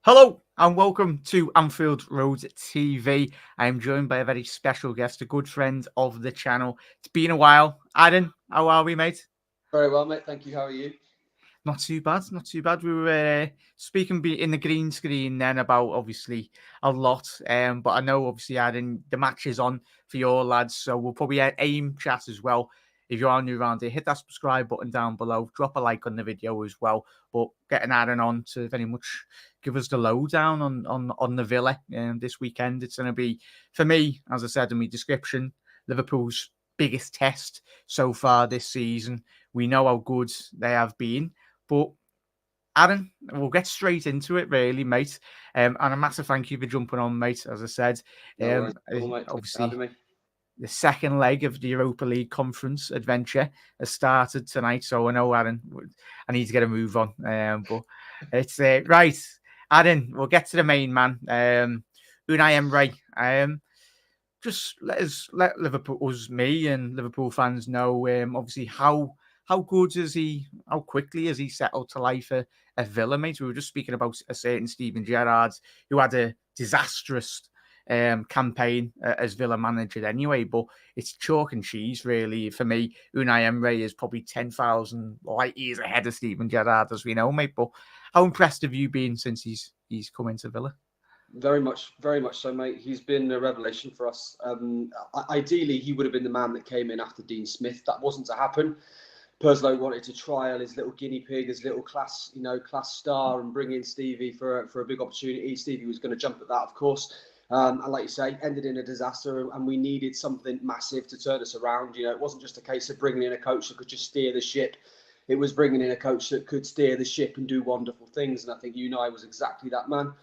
Hello and welcome to Anfield Road TV. I am joined by a very special guest, a good friend of the channel. It's been a while. Aaron, how are we, mate? Very well, mate. Thank you. How are you? Not too bad, not too bad. We were speaking in the green screen then about obviously a lot, but I know obviously Aaron, the match is on for your lads, so we'll probably aim chat as well. If you are new around here, hit that subscribe button down below, drop a like on the video as well. But getting Aaron on to very much give us the lowdown on the Villa this weekend. It's going to be, for me, as I said in my description, Liverpool's biggest test so far this season. We know how good they have been. But Aaron, we'll get straight into it, really, mate. And a massive thank you for jumping on, mate. As I said, No worries. Cool, mate. Thanks for having obviously me. the second leg of the Europa League conference adventure has started tonight. So I know, Aaron, I need to get a move on. But it's right, Aaron. We'll get to the main man, Unai Emery. Just let Liverpool, me and Liverpool fans know, obviously how good is he? How quickly has he settled to life at Villa, mate? We were just speaking about a certain Steven Gerrard who had a disastrous campaign as Villa manager anyway, but it's chalk and cheese really for me. Unai Emery is probably 10,000 light years ahead of Steven Gerrard, as we know, mate. But how impressed have you been since he's come into Villa? Very much so, mate. He's been a revelation for us. Ideally, he would have been the man that came in after Dean Smith. That wasn't to happen. Perslow wanted to trial his little guinea pig, his little class star, and bring in Stevie for a big opportunity. Stevie was going to jump at that, of course. And like you say, ended in a disaster, and we needed something massive to turn us around. It wasn't just a case of bringing in a coach that could just steer the ship. It was bringing in a coach that could steer the ship and do wonderful things. And I think Unai was exactly that man.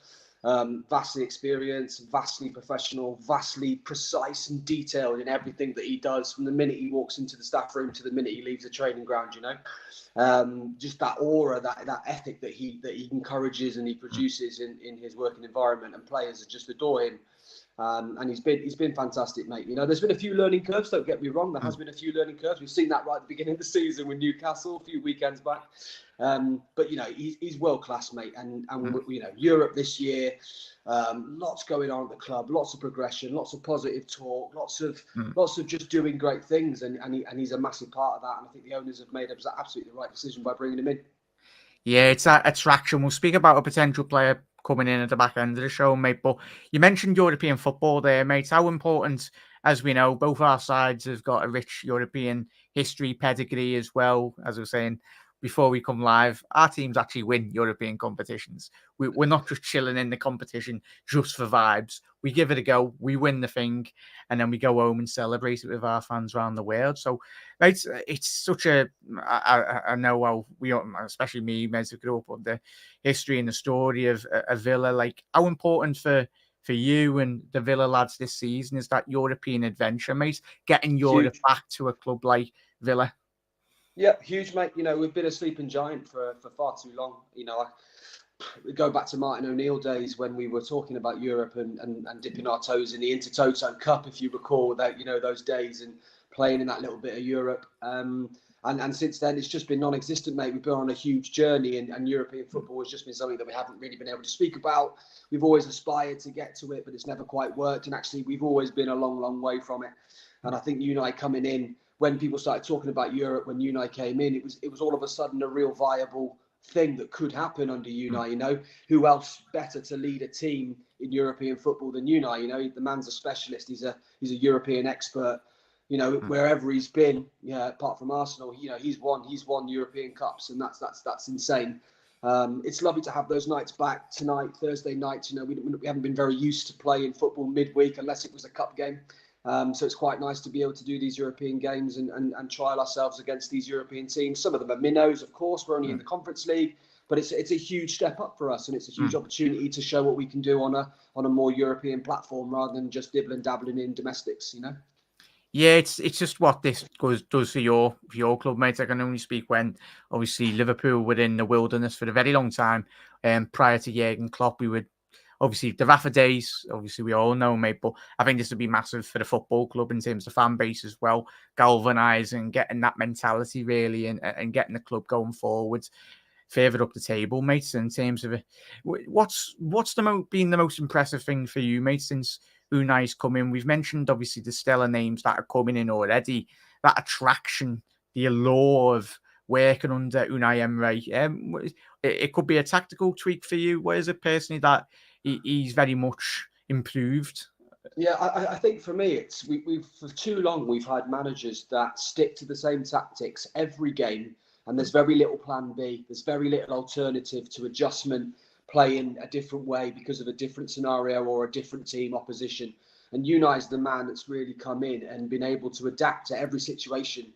Vastly experienced, vastly professional, vastly precise and detailed in everything that he does, from the minute he walks into the staff room to the minute he leaves the training ground. Just that aura, that ethic that he encourages and he produces in his working environment, and players just adore him. And he's been fantastic, mate. There's been a few learning curves. Don't get me wrong. There has been a few learning curves. We've seen that right at the beginning of the season with Newcastle a few weekends back. But he's world class, mate. And Europe this year, lots going on at the club, lots of progression, lots of positive talk, lots of just doing great things. And he's a massive part of that. And I think the owners have made absolutely the right decision by bringing him in. Yeah, it's that attraction. We'll speak about a potential player coming in at the back end of the show, mate. But you mentioned European football there, mate. How important, as we know, both our sides have got a rich European history, pedigree as well. As I was saying before we come live, our teams actually win European competitions. We're not just chilling in the competition just for vibes. We give it a go, we win the thing, and then we go home and celebrate it with our fans around the world. So, right, it's such a, I know how we, especially me, mate, who grew up on the history and the story of Villa, like how important for you and the Villa lads this season is that European adventure, mate, getting Europe back to a club like Villa. Yeah, huge, mate. We've been a sleeping giant for far too long. We go back to Martin O'Neill days when we were talking about Europe and dipping our toes in the Intertoto Cup, if you recall that, those days, and playing in that little bit of Europe. And since then, it's just been non-existent, mate. We've been on a huge journey, and European football has just been something that we haven't really been able to speak about. We've always aspired to get to it, but it's never quite worked. And actually, we've always been a long, long way from it. And I think Unai coming in, when people started talking about Europe, when Unai came in, it was all of a sudden a real viable thing that could happen under Unai. Who else better to lead a team in European football than Unai? The man's a specialist. He's a European expert. Wherever he's been, apart from Arsenal, he's won European Cups, and that's insane. It's lovely to have those nights back tonight, Thursday nights. We haven't been very used to playing football midweek unless it was a cup game. So it's quite nice to be able to do these European games and trial ourselves against these European teams. Some of them are minnows, of course. We're only in the Conference League, but it's a huge step up for us, and it's a huge opportunity to show what we can do on a more European platform rather than just dibbling dabbling in domestics. Yeah, it's just what this does for your club, mate. I can only speak when obviously Liverpool were in the wilderness for a very long time. Prior to Jurgen Klopp, we would obviously the Rafa days. Obviously, we all know, mate. But I think this would be massive for the football club in terms of fan base as well, galvanising, getting that mentality really, and getting the club going forward. further up the table, mates. In terms of it, what's been the most impressive thing for you, mate, since Unai's come in? We've mentioned obviously the stellar names that are coming in already. That attraction, the allure of working under Unai Emery. It could be a tactical tweak for you. What is it personally that he's very much improved? Yeah, I think for me, we've for too long we've had managers that stick to the same tactics every game, and there's very little plan B. There's very little alternative to adjustment, playing a different way because of a different scenario or a different team opposition. And Unai's the man that's really come in and been able to adapt to every situation.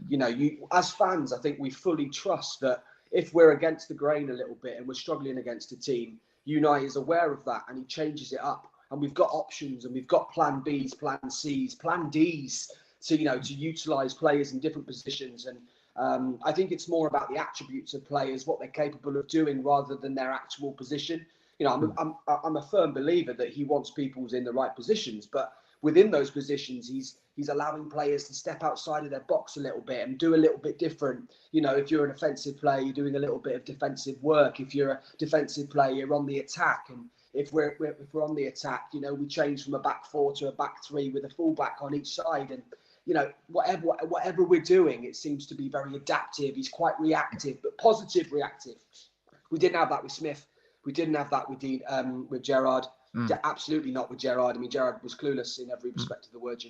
You know, you as fans, I think we fully trust that if we're against the grain a little bit and we're struggling against a team, Unai is aware of that and he changes it up. And we've got options and we've got plan Bs, plan Cs, plan Ds to, to utilise players in different positions. And I think it's more about the attributes of players, what they're capable of doing rather than their actual position. I'm a firm believer that he wants people in the right positions, but within those positions, he's allowing players to step outside of their box a little bit and do a little bit different. If you're an offensive player, you're doing a little bit of defensive work. If you're a defensive player, you're on the attack. And if we're on the attack, we change from a back four to a back three with a fullback on each side. And whatever we're doing, it seems to be very adaptive. He's quite reactive, but positive reactive. We didn't have that with Smith. We didn't have that with Gerrard. Absolutely not with Gerrard. I mean, Gerrard was clueless in every respect of the word,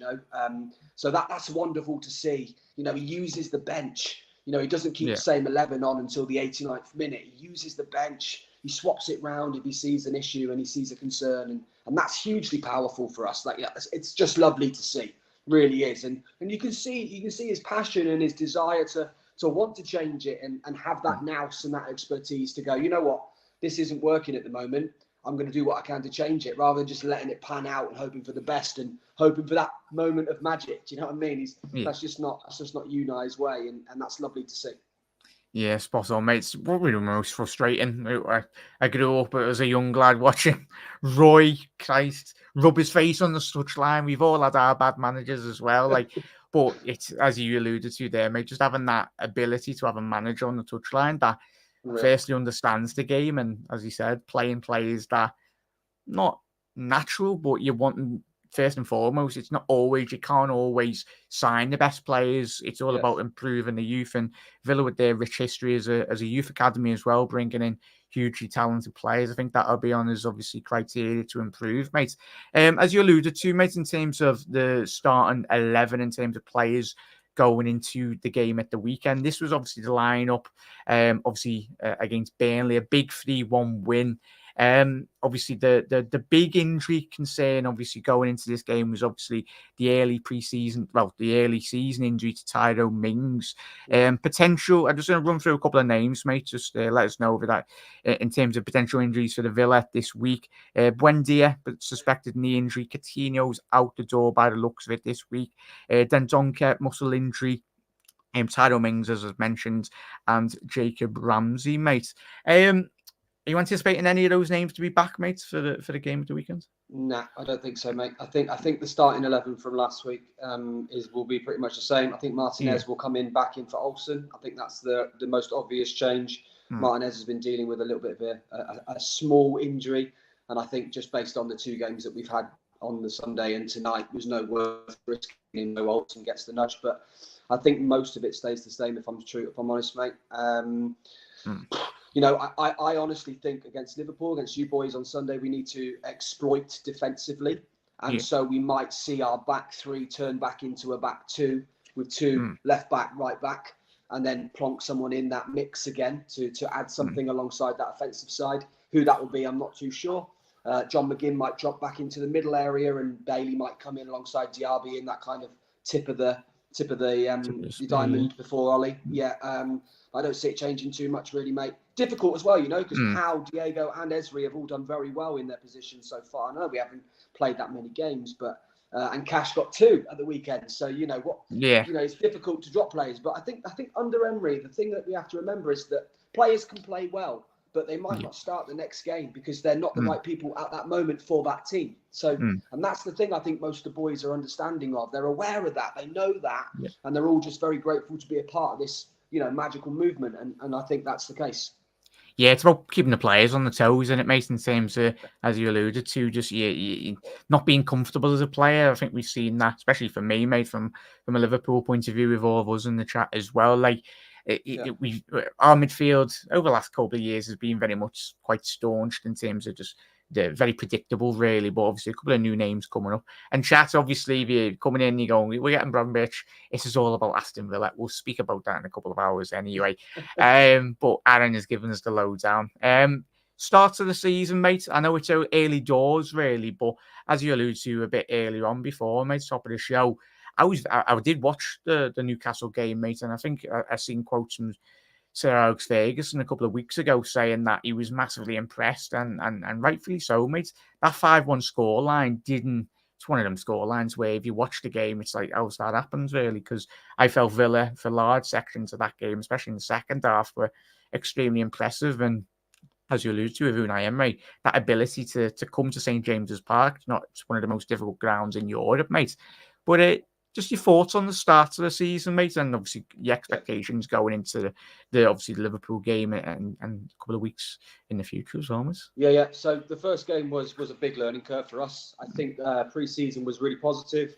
So that's wonderful to see. He uses the bench. He doesn't keep the same 11 on until the 89th minute. He uses the bench. He swaps it round if he sees an issue and he sees a concern. And that's hugely powerful for us. It's just lovely to see. Really is. And you can see his passion and his desire to want to change it and have that nous and that expertise to go, you know what, this isn't working at the moment. I'm going to do what I can to change it, rather than just letting it pan out and hoping for the best and hoping for that moment of magic. Do you know what I mean? That's just not Unai's way, and that's lovely to see. Yeah, spot on, mate. It's probably the most frustrating. I grew up as a young lad watching Roy Christ rub his face on the touchline. We've all had our bad managers as well. But it's, as you alluded to there, mate, just having that ability to have a manager on the touchline that firstly understands the game, and as you said, playing players that not natural, but you want first and foremost, you can't always sign the best players. It's all about improving the youth, and Villa with their rich history as a youth academy as well, bringing in hugely talented players. I think that'll be on his obviously criteria to improve, mate. As you alluded to, mate, in terms of the starting 11, in terms of players going into the game at the weekend, this was obviously the lineup, against Burnley, a big 3-1 win. Obviously the big injury concern obviously going into this game was obviously the early season injury to Tyrone Mings. Potential, I'm just going to run through a couple of names, mate, just let us know over that in terms of potential injuries for the Villa this week. Buendia, but suspected knee injury. Coutinho's out the door by the looks of it this week. Dendoncker, muscle injury. Tyrone Mings, as I've mentioned, and Jacob Ramsey, mate. Are you anticipating any of those names to be back, mates, for the game of the weekend? Nah, I don't think so, mate. I think the starting 11 from last week will be pretty much the same. I think Martinez will come back in for Olsen. I think that's the most obvious change. Martinez has been dealing with a little bit of a small injury, and I think just based on the two games that we've had on the Sunday and tonight, there's no worth risking him. No, Olsen gets the nudge, but I think most of it stays the same. If I'm honest, mate. I honestly think against Liverpool, against you boys on Sunday, we need to exploit defensively. And so we might see our back three turn back into a back two with two left back, right back, and then plonk someone in that mix again to add something alongside that offensive side. Who that will be, I'm not too sure. John McGinn might drop back into the middle area and Bailey might come in alongside Diaby in that kind of tip of the diamond before Ollie. I don't see it changing too much, really, mate. Difficult as well, because Howe, Diego, and Esri have all done very well in their positions so far. I know we haven't played that many games, but and Cash got 2 at the weekend. So it's difficult to drop players. But I think under Emery, the thing that we have to remember is that players can play well, but they might not start the next game because they're not the right people at that moment for that team. So, and that's the thing I think most of the boys are understanding of. They're aware of that. They know that, and they're all just very grateful to be a part of this, magical movement. And I think that's the case. Yeah, it's about keeping the players on the toes, and it makes in terms of, as you alluded to, just you not being comfortable as a player. I think we've seen that, especially for me, mate, from a Liverpool point of view, with all of us in the chat as well. Like our midfield over the last couple of years has been very much quite staunched in terms of just they're very predictable, really. But obviously, a couple of new names coming up. And chat, obviously, if you're coming in, you're going, we're getting Bromwich. This is all about Aston Villa. We'll speak about that in a couple of hours anyway. But Aaron has given us the lowdown. Start of the season, mate. I know it's early doors, really, but as you alluded to a bit earlier on before, mate, top of the show, I did watch the Newcastle game, mate, and I think I seen quotes from Sir Alex Ferguson a couple of weeks ago saying that he was massively impressed, and rightfully so, mate. That 5-1 scoreline didn't. It's one of them scorelines where if you watch the game, it's like, how that happens, really, because I felt Villa, for large sections of that game, especially in the second half, were extremely impressive. And as you alluded to with Unai Emery, that ability to come to St. James's Park, it's one of the most difficult grounds in Europe, mate. But just your thoughts on the start of the season, mate, and obviously your expectations going into the obviously the Liverpool game and a couple of weeks in the future as well, mate. Yeah. So the first game was a big learning curve for us. I think pre-season was really positive,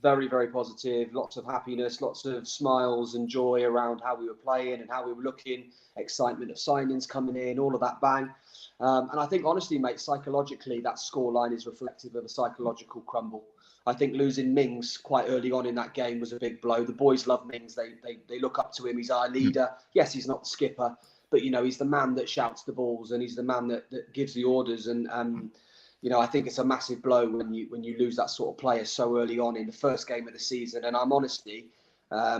very, very positive. Lots of happiness, lots of smiles and joy around how we were playing and how we were looking. Excitement of signings coming in, all of that bang. And I think, honestly, mate, psychologically, that scoreline is reflective of a psychological crumble. I think losing Mings quite early on in that game was a big blow. The boys love Mings. They look up to him. He's our leader. Yes, he's not the skipper, but, he's the man that shouts the balls and he's the man that gives the orders. And, I think it's a massive blow when you lose that sort of player so early on in the first game of the season. And I'm honestly,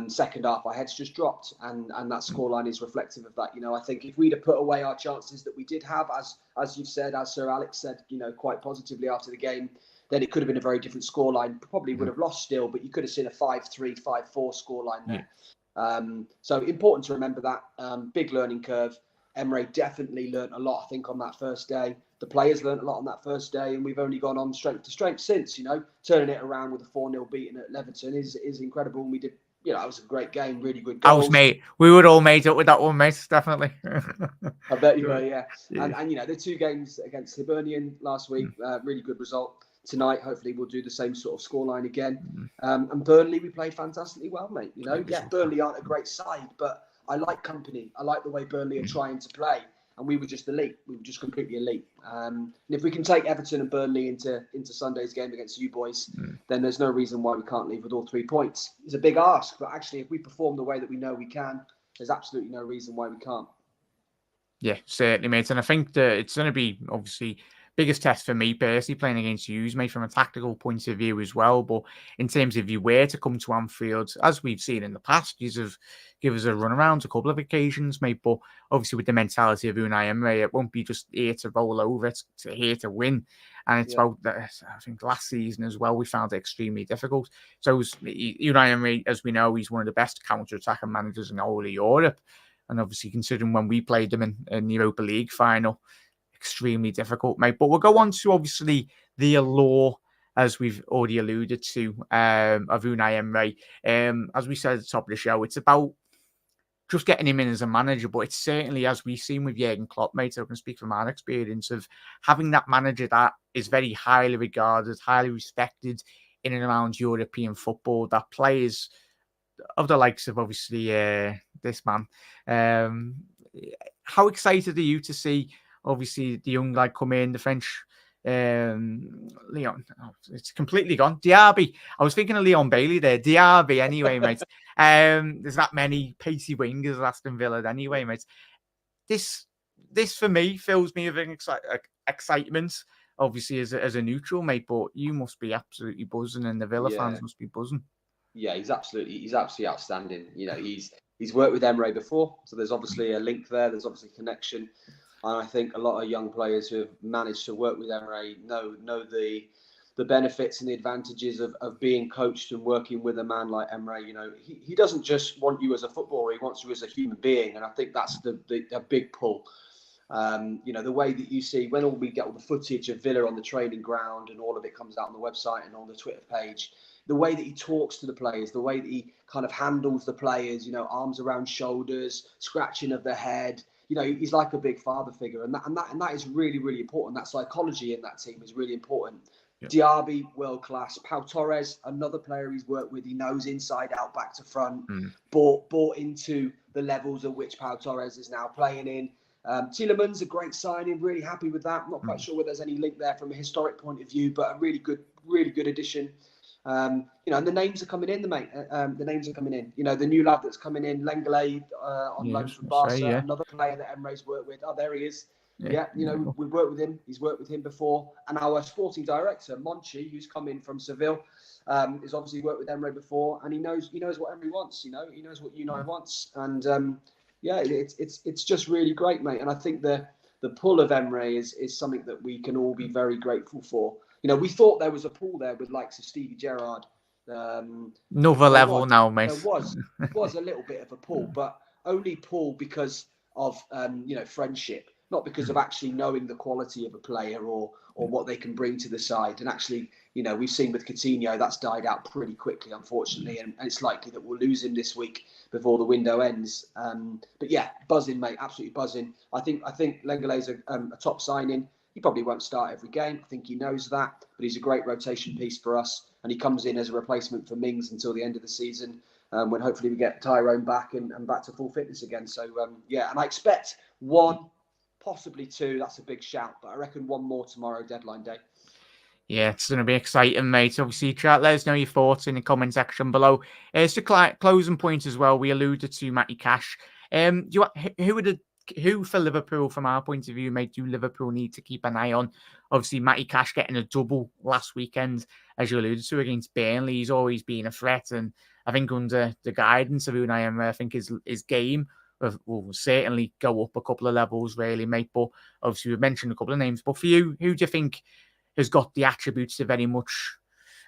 second half, our heads just dropped. And that scoreline is reflective of that. I think if we'd have put away our chances that we did have, as you've said, as Sir Alex said, quite positively after the game, then it could have been a very different scoreline. Probably would have lost still, but you could have seen a 5-3, 5-4 scoreline there. So important to remember that. Big learning curve. Emery definitely learnt a lot, I think, on that first day. The players learnt a lot on that first day, and we've only gone on strength to strength since. Turning it around with a 4-0 beating at Leverton is incredible. And we did, it was a great game, really good goals. We would all made up with that one, mate, definitely. I bet you were, yeah. And the two games against Hibernian last week, really good result. Tonight, hopefully, we'll do the same sort of scoreline again. And Burnley, we played fantastically well, mate. Burnley aren't a great side, but I like company. I like the way Burnley are trying to play. And we were just elite. We were just completely elite. And if we can take Everton and Burnley into Sunday's game against you boys, then there's no reason why we can't leave with all 3 points. It's a big ask, but actually, if we perform the way that we know we can, there's absolutely no reason why we can't. Yeah, certainly, mate. And I think that it's going to be, obviously, biggest test for me personally playing against you, mate, from a tactical point of view as well. But in terms of if you were to come to Anfield, as we've seen in the past, you have give us a run around a couple of occasions, mate. But obviously with the mentality of Unai Emery, it won't be just here to roll over, it's here to win. And it's about that. I think last season as well, we found it extremely difficult. So Unai Emery, as we know, he's one of the best counter-attacking managers in all of Europe. And obviously considering when we played them in the Europa League final, extremely difficult, mate. But we'll go on to obviously the allure, as we've already alluded to, of Unai Emery. As we said at the top of the show, it's about just getting him in as a manager, but it's certainly, as we've seen with Jurgen Klopp, mate, I can speak from our experience of having that manager that is very highly regarded, highly respected in and around European football, that players of the likes of obviously this man. How excited are you to see obviously the young lad come in, the French Leon? Oh, it's completely gone. Diaby. I was thinking of Leon Bailey there. Diaby anyway, mate. There's that many pacey wingers at Aston Villa anyway, mate. This for me fills me with excitement, obviously as a neutral, mate, but you must be absolutely buzzing and the Villa fans must be buzzing. Yeah, he's absolutely outstanding. He's worked with Emery before, so there's obviously a link there. There's obviously a connection, and I think a lot of young players who have managed to work with Emery know the benefits and the advantages of being coached and working with a man like Emery. He doesn't just want you as a footballer; he wants you as a human being, and I think that's the big pull. The way that you see when we get all the footage of Villa on the training ground and all of it comes out on the website and on the Twitter page. The way that he talks to the players, the way that he kind of handles the players, arms around shoulders, scratching of the head, you know, he's like a big father figure, and that is really, really important. That psychology in that team is really important. Yeah. Diaby, world class. Pau Torres, another player he's worked with. He knows inside out, back to front. Bought into the levels at which Pau Torres is now playing in. Tielemans, a great signing. Really happy with that. Not quite sure whether there's any link there from a historic point of view, but a really good addition. You know, and the names are coming in, the names are coming in. You know, the new lad that's coming in, Lenglet, on loan from Barca, another player that Emre's worked with. Oh, there he is. Yeah, you know, we've worked with him. He's worked with him before. And our sporting director, Monchi, who's come in from Seville, has obviously worked with Emre before, and he knows what Emre wants. You know, he knows what Unai wants, and yeah, it's just really great, mate. And I think the pull of Emre is something that we can all be very grateful for. You know, we thought there was a pull there with likes of Stevie Gerrard. Another level now, mate. There was a little bit of a pull, but only pull because of you know, friendship, not because of actually knowing the quality of a player or what they can bring to the side. And actually, you know, we've seen with Coutinho that's died out pretty quickly, unfortunately, and it's likely that we'll lose him this week before the window ends. But yeah, buzzing, mate, absolutely buzzing. I think Lenglet's a top signing. He probably won't start every game. I think he knows that, but he's a great rotation piece for us, and he comes in as a replacement for Mings until the end of the season, when hopefully we get Tyrone back and back to full fitness again. So yeah, and I expect one, possibly two. That's a big shout, but I reckon one more tomorrow, deadline day. Yeah, it's going to be exciting, mate. Obviously, chat, let us know your thoughts in the comment section below. It's a closing point as well. We alluded to Matty Cash. Who for Liverpool, from our point of view, mate, do Liverpool need to keep an eye on? Obviously, Matty Cash getting a double last weekend, as you alluded to, against Burnley. He's always been a threat, and I think under the guidance of Unai Emery, I think his game will certainly go up a couple of levels, really, mate. But obviously, we've mentioned a couple of names. But for you, who do you think has got the attributes to very much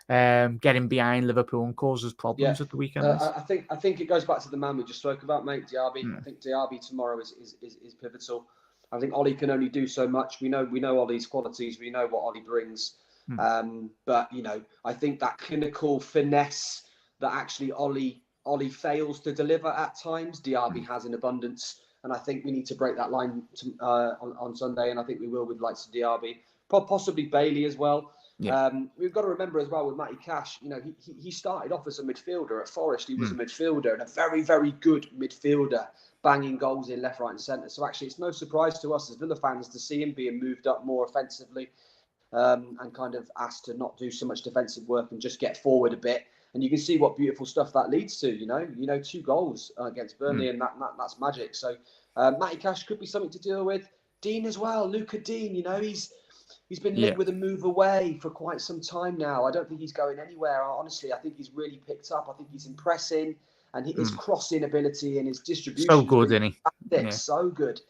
getting behind Liverpool and causes problems at the weekend? I think it goes back to the man we just spoke about, mate, Diaby. I think Diaby tomorrow is pivotal. I think Ollie can only do so much. We know Ollie's qualities. We know what Ollie brings. But you know, I think that clinical finesse that actually Ollie fails to deliver at times, Diaby has in abundance. And I think we need to break that line on Sunday. And I think we will with likes of Diaby, possibly Bailey as well. Yeah. We've got to remember as well with Matty Cash, you know, he started off as a midfielder at Forest. He was a midfielder and a very, very good midfielder, banging goals in left, right and centre. So actually it's no surprise to us as Villa fans to see him being moved up more offensively and kind of asked to not do so much defensive work and just get forward a bit. And you can see what beautiful stuff that leads to, you know, 2 goals against Burnley and that's magic. So Matty Cash could be something to deal with. Dean as well, Luca Dean, you know, He's been linked with a move away for quite some time now. I don't think he's going anywhere. Honestly, I think he's really picked up. I think he's impressing, and his crossing ability and his distribution. So good, isn't he? Yeah. So good.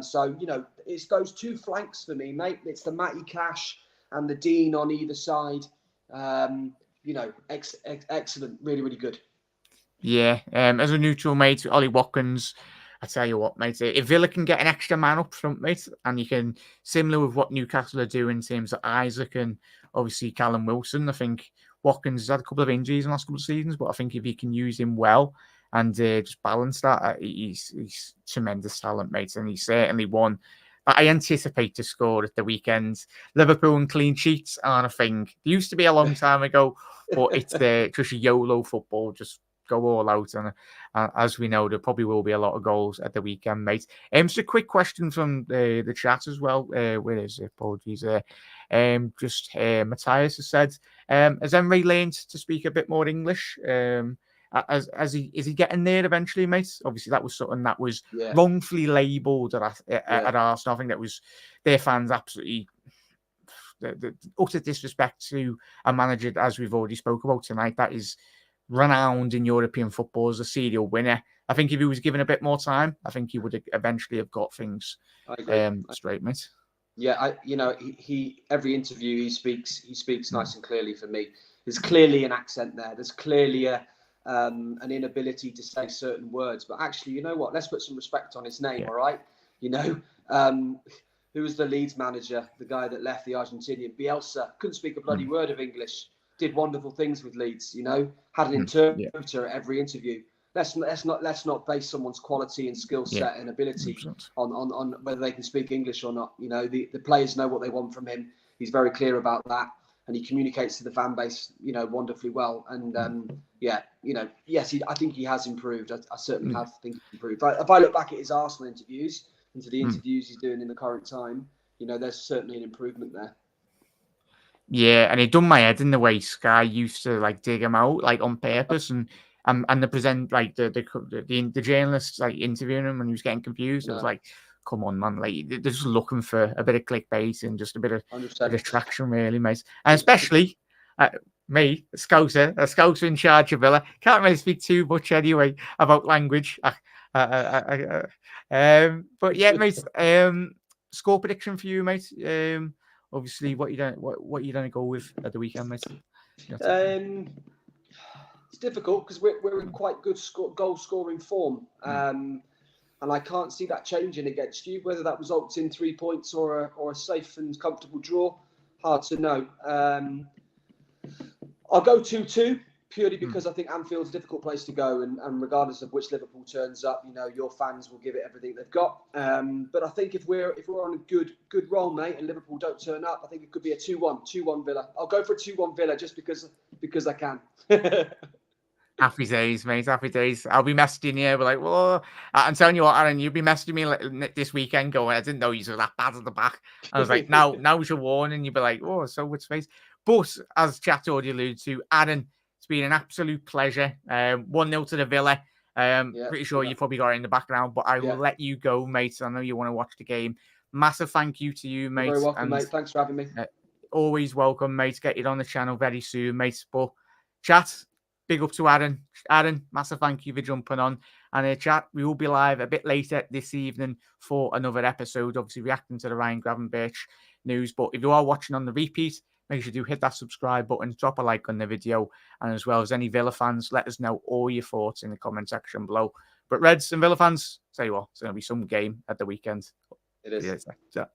So, you know, it's those 2 flanks for me, mate. It's the Matty Cash and the Dean on either side. You know, excellent. Really, really good. Yeah. As a neutral, mate, Ollie Watkins, I tell you what, mate, if Villa can get an extra man up front, mate, and you can, similar with what Newcastle are doing in terms of Isaac and obviously Callum Wilson, I think Watkins has had a couple of injuries in the last couple of seasons, but I think if you can use him well and just balance that, he's tremendous talent, mate, and he's certainly one that I anticipate to score at the weekend. Liverpool and clean sheets aren't a thing. It used to be a long time ago, but it's just a YOLO football, just go all out, and as we know, there probably will be a lot of goals at the weekend, mate. Just a quick question from the chat as well. Where is it? Apologies. Matthias has said, has Emery learned to speak a bit more English? Is he getting there eventually, mate? Obviously, that was something that was wrongfully labelled at Arsenal. I think that was their fans absolutely the utter disrespect to a manager, as we've already spoke about tonight. That is renowned in European football as a serial winner. I think if he was given a bit more time, I think he would eventually have got things straight, mate. Yeah, he every interview he speaks nice and clearly for me. There's clearly an accent there. There's clearly an inability to say certain words. But actually, you know what? Let's put some respect on his name, all right? You know, who was the Leeds manager, the guy that left, the Argentinian, Bielsa, couldn't speak a bloody word of English. Did wonderful things with Leeds, you know, had an interpreter at every interview. let's not base someone's quality and skill set and ability 100%. on whether they can speak English or not. You know, the players know what they want from him. He's very clear about that, and he communicates to the fan base, you know, wonderfully well. And yeah, you know, yes, I think he has improved. I certainly have think he's improved. If I look back at his Arsenal interviews and to the interviews he's doing in the current time, you know, there's certainly an improvement there. Yeah, and it done my head in the way Sky used to like dig him out like on purpose, and the present like the journalists like interviewing him and he was getting confused. It was like, come on, man, like they're just looking for a bit of clickbait and just a bit of traction, really, mate. And especially me, a scouser in charge of Villa. Can't really speak too much anyway about language. But yeah, mate. Score prediction for you, mate. Obviously, what you don't go with at the weekend, mate? It's difficult because we're in quite good goal scoring form, and I can't see that changing against you. Whether that results in 3 points or a safe and comfortable draw, hard to know. I'll go 2-2 purely because I think Anfield's a difficult place to go, and regardless of which Liverpool turns up, you know, your fans will give it everything they've got. But I think if we're on a good roll, mate, and Liverpool don't turn up, I think it could be a 2-1 Villa. I'll go for a 2-1 Villa just because I can. Happy days, mate. Happy days. I'll be messaging you. We're like, well, I'm telling you what, Aaron, you'll be messaging me this weekend going, I didn't know you were that bad at the back. I was like, now's your warning. You'll be like, oh, so which space. But as chat already alluded to, Aaron, it's been an absolute pleasure. 1-0 to the Villa. Pretty sure you've probably got it in the background, but I will let you go, mate. I know you want to watch the game. Massive thank you to you, mate. You're very welcome, mate. Thanks for having me. Always welcome, mate. Get you on the channel very soon, mate. But chat, big up to Aaron. Aaron, massive thank you for jumping on. And chat, we will be live a bit later this evening for another episode, obviously reacting to the Ryan Gravenberch news. But if you are watching on the repeat, make sure you do hit that subscribe button, drop a like on the video, and as well as any Villa fans, let us know all your thoughts in the comment section below. But Reds and Villa fans, tell you what, it's going to be some game at the weekend. It is. Yeah.